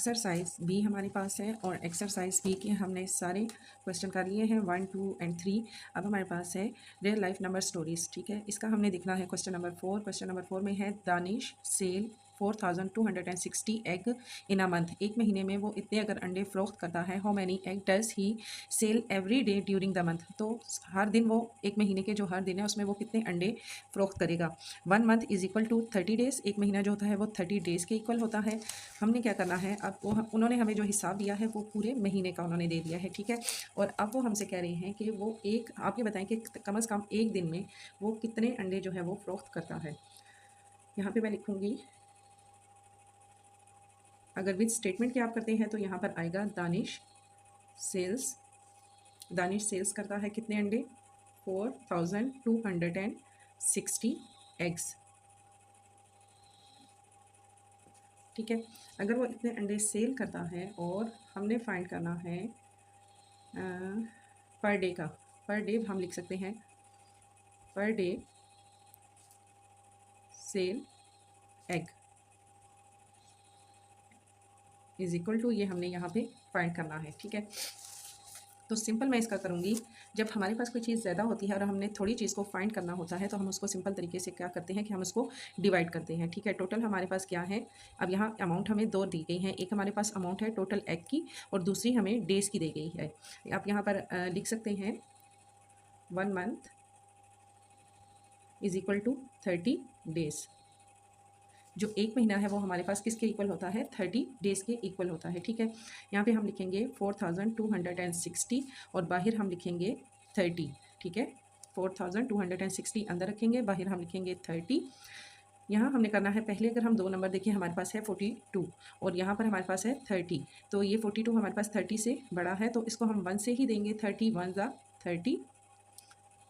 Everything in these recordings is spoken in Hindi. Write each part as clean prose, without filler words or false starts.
एक्सरसाइज बी हमारे पास है और एक्सरसाइज बी के हमने सारे क्वेश्चन कर लिए हैं 1, 2 एंड 3। अब हमारे पास है रियल लाइफ नंबर स्टोरीज। ठीक है, इसका हमने देखना है क्वेश्चन नंबर 4। क्वेश्चन नंबर 4 में है Danish sell 4260 egg in a month. एक महीने में वो इतने अगर अंडे फ़रोख्त करता है, how many egg does he sell every day during the month. तो हर दिन वो एक महीने के जो हर दिन है उसमें वो कितने अंडे फ़रोख्त करेगा। 1 month is equal to 30 days. एक महीना जो होता है वो 30 डेज़ के इक्वल होता है। हमने क्या करना है, अब वो उन्होंने हमें जो हिसाब दिया है वो पूरे महीने का उन्होंने दे दिया है। ठीक है, और अब वो हमसे कह रहे हैं कि वो एक आप ये बताएं कि कम से कम एक दिन में वो कितने अंडे जो है वो फ़रोख्त करता है। यहाँ पे मैं लिखूँगी, अगर विद स्टेटमेंट के आप करते हैं तो यहाँ पर आएगा दानिश सेल्स करता है कितने अंडे, 4260 एग्स। ठीक है, अगर वो इतने अंडे सेल करता है और हमने फाइंड करना है पर डे का। पर डे हम लिख सकते हैं per day sell egg is equal to, ये हमने यहाँ पे फाइंड करना है। ठीक है, तो सिंपल मैं इसका करूँगी, जब हमारे पास कोई चीज़ ज़्यादा होती है और हमने थोड़ी चीज़ को फाइंड करना होता है तो हम उसको सिंपल तरीके से क्या करते हैं कि हम उसको डिवाइड करते हैं। ठीक है, टोटल हमारे पास क्या है, अब यहाँ अमाउंट हमें दो दी गई हैं। एक हमारे पास अमाउंट है टोटल एग की और दूसरी हमें डेज़ की दी गई है। आप यहाँ पर लिख सकते हैं 1 month is equal to 30 days. जो एक महीना है वो हमारे पास किसके इक्वल होता है, 30 डेज़ के इक्वल होता है। ठीक है, यहाँ पे हम लिखेंगे 4260 और बाहर हम लिखेंगे 30। ठीक है, 4260 अंदर रखेंगे, बाहर हम लिखेंगे 30। यहाँ हमने करना है, पहले अगर हम दो नंबर देखिए हमारे पास है 42 और यहाँ पर हमारे पास है 30। तो ये 42 हमारे पास 30 से बड़ा है तो इसको हम 1 से ही देंगे। 30 1 ज़ा 30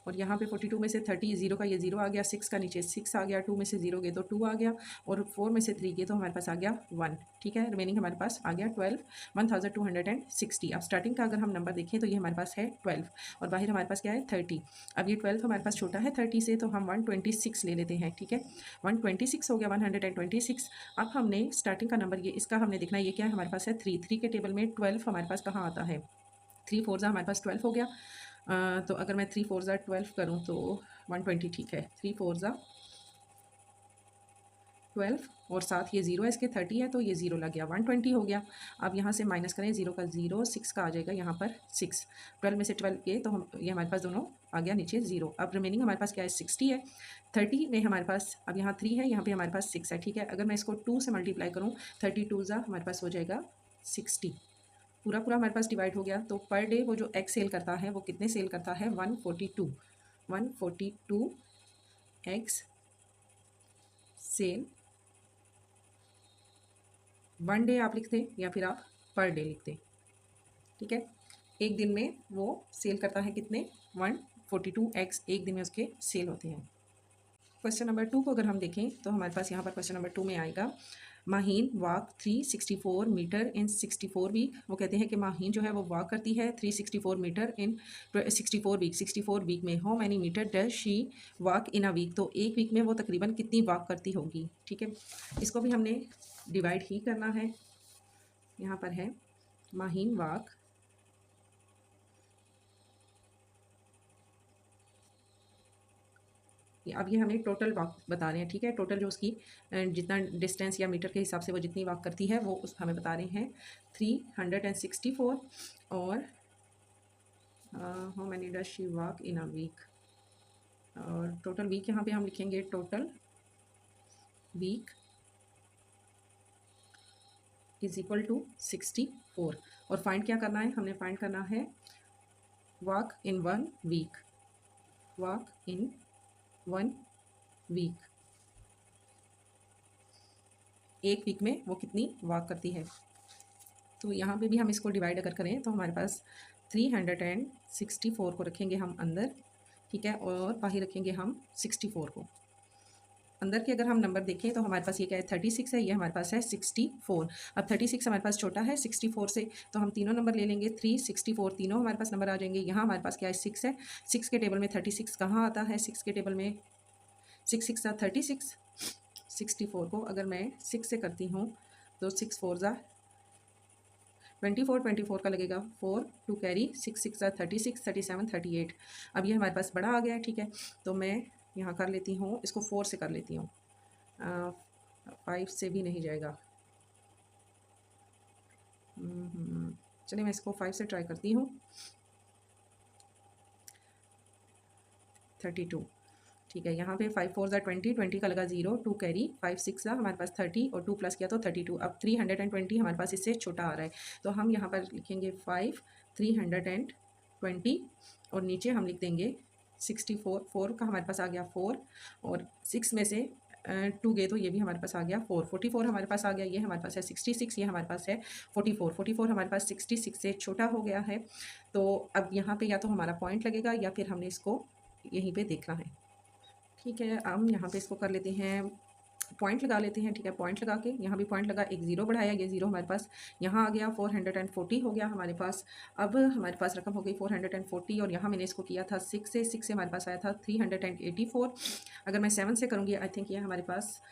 और यहाँ पे 42 में से 30 जीरो का ये जीरो आ गया, 6 का नीचे 6 आ गया, 2 में से जीरो गए तो 2 आ गया और 4 में से 3 गए तो हमारे पास आ गया 1। ठीक है, रिमेनिंग हमारे पास आ गया 1260। अब स्टार्टिंग का अगर हम नंबर देखें तो ये हमारे पास है 12 और बाहर हमारे पास क्या है 30। अब ये 12 हमारे पास छोटा है 30 से तो हम 126 ले लेते हैं। ठीक है, 126 हो गया, 126। अब हमने स्टार्टिंग का नंबर ये इसका हमने देखना है, ये क्या है हमारे पास है 3 के टेबल में 12 हमारे पास कहाँ आता है, 3 4 हमारे पास 12 हो गया। तो अगर मैं 3 4 12 करूँ तो 120। ठीक है, 3 4 12 और साथ ये जीरो है, इसके 30 है तो ये जीरो लग गया, 120 हो गया। अब यहाँ से माइनस करें, जीरो का जीरो, 6 का आ जाएगा यहाँ पर 6। 12 में से 12 गए तो हम ये हमारे पास दोनों आ गया नीचे जीरो। अब रिमेनिंग हमारे पास क्या है 60 है। 30 में हमारे पास अब यहाँ 3 है, यहाँ पे हमारे पास 6 है। ठीक है, अगर मैं इसको 2 से मल्टीप्लाई करूँ 32 हमारे पास हो जाएगा 60। पूरा पूरा हमारे पास डिवाइड हो गया। तो पर डे वो जो एग सेल करता है वो कितने सेल करता है, 142 एग्स सेल 1 डे आप लिखते या फिर आप पर डे लिखते। ठीक है, एक दिन में वो सेल करता है कितने, 142 एग्स एक दिन में उसके सेल होते हैं। क्वेश्चन नंबर 2 को अगर हम देखें तो हमारे पास यहाँ पर क्वेश्चन नंबर 2 में आएगा Maheen walk 364 meter in 64 week. वो कहते हैं कि माहीन जो है वो वॉक करती है 364 मीटर इन 64 वीक में। How many meter does she walk in a week. तो एक वीक में वो तकरीबन कितनी वॉक करती होगी। ठीक है, इसको भी हमने डिवाइड ही करना है। यहाँ पर है माहीन वॉक अब ये हमें टोटल वॉक बता रहे हैं। ठीक है, टोटल जो उसकी जितना डिस्टेंस या मीटर के हिसाब से वो जितनी वॉक करती है वो हमें बता रहे हैं 364 और how many does she walk in a week. और टोटल वीक यहाँ पे हम लिखेंगे total week is equal to 64 और फाइंड क्या करना है, हमने फाइंड करना है walk in 1 week. Walk in 1 week, एक वीक में वो कितनी वॉक करती है। तो यहाँ पे भी हम इसको डिवाइड अगर करें तो हमारे पास 364 को रखेंगे हम अंदर। ठीक है, और बाहर रखेंगे हम 64 को। अंदर के अगर हम नंबर देखें तो हमारे पास ये क्या है 36 है, ये हमारे पास है 64। अब 36 हमारे पास छोटा है 64 से तो हम तीनों नंबर ले लेंगे, 364 तीनों हमारे पास नंबर आ जाएंगे। यहाँ हमारे पास क्या है 6 है, 6 के टेबल में 36 कहाँ आता है, 6 के टेबल में 6 6 36। 64 को अगर मैं 6 से करती हूँ तो 6 4 24 का लगेगा 4, 2 कैरी, 6 6 36, 37, 38। अब ये हमारे पास बड़ा आ गया है, ठीक है। तो मैं यहाँ कर लेती हूँ, इसको 4 से कर लेती हूँ, 5 से भी नहीं जाएगा। चलिए मैं इसको 5 से ट्राई करती हूँ। 32, ठीक है। यहाँ पे 5 4 20, 20 का लगा 0, 2 कैरी, 5 6 हमारे पास 30 और 2 प्लस किया तो 32। अब 320 हमारे पास इससे छोटा आ रहा है, तो हम यहाँ पर लिखेंगे 5 320 और नीचे हम लिख देंगे 64। 4 का हमारे पास आ गया 4 और 6 में से 2 गए तो ये भी हमारे पास आ गया 4। 44 हमारे पास आ गया, ये हमारे पास है 66, ये हमारे पास है 44। 44 हमारे पास 66 से छोटा हो गया है। तो अब यहाँ पे या तो हमारा पॉइंट लगेगा या फिर हमने इसको यहीं पे देखना है, ठीक है। हम यहाँ पे इसको कर लेते हैं, पॉइंट लगा लेते हैं, ठीक है। पॉइंट लगा के यहाँ भी पॉइंट लगा, एक ज़ीरो बढ़ाया, ये ज़ीरो हमारे पास यहाँ आ गया, 440 हो गया हमारे पास। अब हमारे पास रकम हो गई 440 और यहाँ मैंने इसको किया था 6 से हमारे पास आया था 384। अगर मैं 7 से करूँगी आई थिंक ये हमारे पास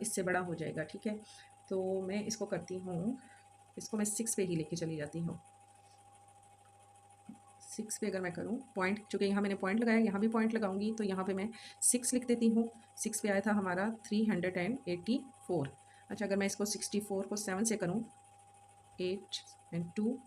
इससे बड़ा हो जाएगा, ठीक है। तो मैं इसको करती हूँ, इसको मैं 6 पे ही लेके चली जाती हूँ। 6 पे अगर मैं करूँ पॉइंट, चूँकि यहाँ मैंने पॉइंट लगाया, यहाँ भी पॉइंट लगाऊंगी, तो यहाँ पे मैं 6 लिख देती हूँ। 6 पे आया था हमारा 384। अच्छा, अगर मैं इसको 64 को 7 से करूँ, 8 and 2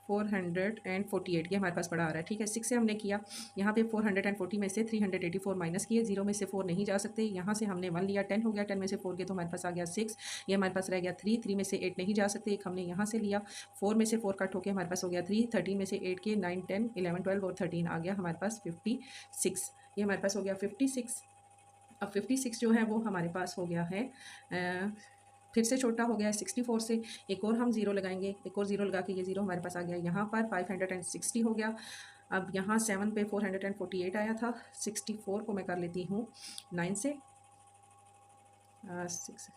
448, ये हमारे पास बड़ा आ रहा है, ठीक है। 6 से हमने किया, यहाँ पे 440 में से 384 माइनस किए, 0 में से 4 नहीं जा सकते, यहाँ से हमने 1 लिया, 10 हो गया, 10 में से 4 गए तो हमारे पास आ गया 6, ये हमारे पास रह गया 3, 3 में से 8 नहीं जा सकते, एक हमने यहाँ से लिया, 4 में से 4 कट होकर हमारे पास हो गया 3, 13 में से 8 के 9 10 11 12 और 13 आ गया हमारे पास 56, ये हमारे पास हो गया 56। अब 56 जो है वो हमारे पास हो गया है फिर से छोटा हो गया है 64 से। एक और हम ज़ीरो लगाएंगे, एक और ज़ीरो लगा के ये ज़ीरो हमारे पास आ गया यहाँ पर 560 हो गया। अब यहाँ 7 पे 448 आया था, 64 को मैं कर लेती हूँ 9 से, 6,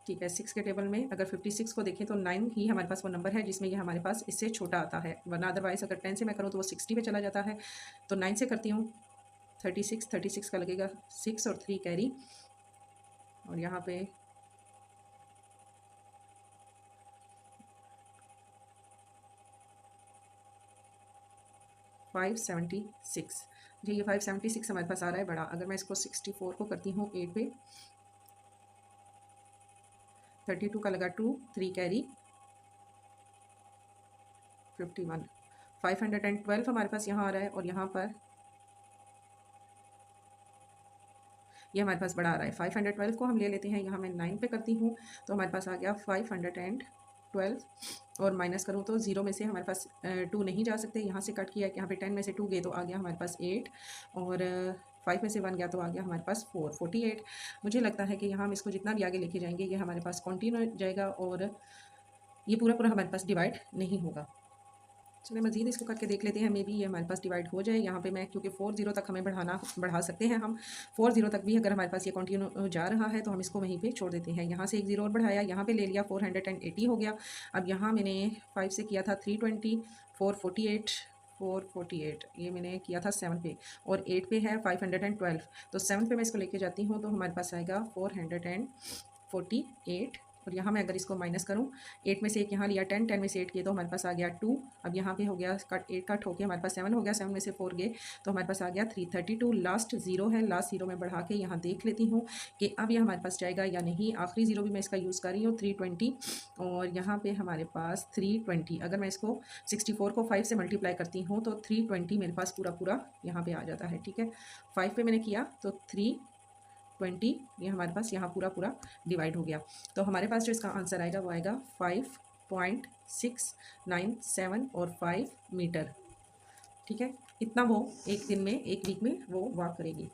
ठीक है। 6 के टेबल में अगर 56 को देखें तो 9 ही हमारे पास वो नंबर है जिसमें ये हमारे पास इससे छोटा आता है, वरना अदरवाइज़ अगर 10 से मैं करूँ तो वो 60 पे चला जाता है। तो 9 से करती हूँ, 36 का लगेगा 6 और 3 कैरी, और यहाँ पे 576, जी ये 576 हमारे पास आ रहा है बड़ा। अगर मैं इसको 64 को करती हूँ 8 पे, 32 का लगा 2, 3 कैरी, 51, 512 हमारे पास यहाँ आ रहा है, और यहाँ पर ये हमारे पास बड़ा आ रहा है। 512 को हम ले लेते हैं, यहाँ मैं 9 पे करती हूँ तो हमारे पास आ गया 512, और माइनस करूँ तो 0 में से हमारे पास 2 नहीं जा सकते, यहाँ से कट किया, यहाँ पे 10 में से 2 गए तो आ गया हमारे पास 8, और 5 में से 1 गया तो आ गया हमारे पास 48। मुझे लगता है कि यहाँ हम इसको जितना भी आगे लेके जाएंगे ये हमारे पास कंटिन्यू जाएगा और ये पूरा पूरा हमारे पास डिवाइड नहीं होगा। चलिए मज़ीद इसको करके देख लेते हैं, मे बी ये हमारे पास डिवाइड हो जाए। यहाँ पे मैं क्योंकि 40 तक हमें बढ़ा सकते हैं हम, 40 तक भी अगर हमारे पास ये कंटिन्यू जा रहा है तो हम इसको वहीं पे छोड़ देते हैं। यहाँ से एक ज़ीरो और बढ़ाया, यहाँ पे ले लिया, 480 हो गया। अब यहाँ मैंने 5 से किया था 320, 448 ये मैंने किया था 7 पे, और 8 पे है 512, तो 7 पे मैं इसको लेके जाती हूँ तो हमारे पास आएगा 448, और यहाँ मैं अगर इसको माइनस करूँ, 8 में से एक यहाँ लिया 10, 10 में से 8 किए तो हमारे पास आ गया 2। अब यहाँ पे हो गया कट, 8 कट होके हमारे पास 7 हो गया, 7 में से 4 गए तो हमारे पास आ गया 332। लास्ट ज़ीरो है, लास्ट ज़ीरो में बढ़ा के यहाँ देख लेती हूँ कि अब ये हमारे पास जाएगा या नहीं। आखिरी ज़ीरो भी मैं इसका यूज़ कर रही हूँ 320, और यहाँ पर हमारे पास 320। अगर मैं इसको 64 को 5 से मल्टीप्लाई करती हूँ तो 320 मेरे पास पूरा पूरा यहाँ पर आ जाता है, ठीक है। 5 पे मैंने किया तो 320 ये हमारे पास यहाँ पूरा पूरा डिवाइड हो गया। तो हमारे पास जो इसका आंसर आएगा वो आएगा 5.697 और 5 मीटर, ठीक है। इतना वो एक दिन में, एक वीक में वो वॉक करेगी।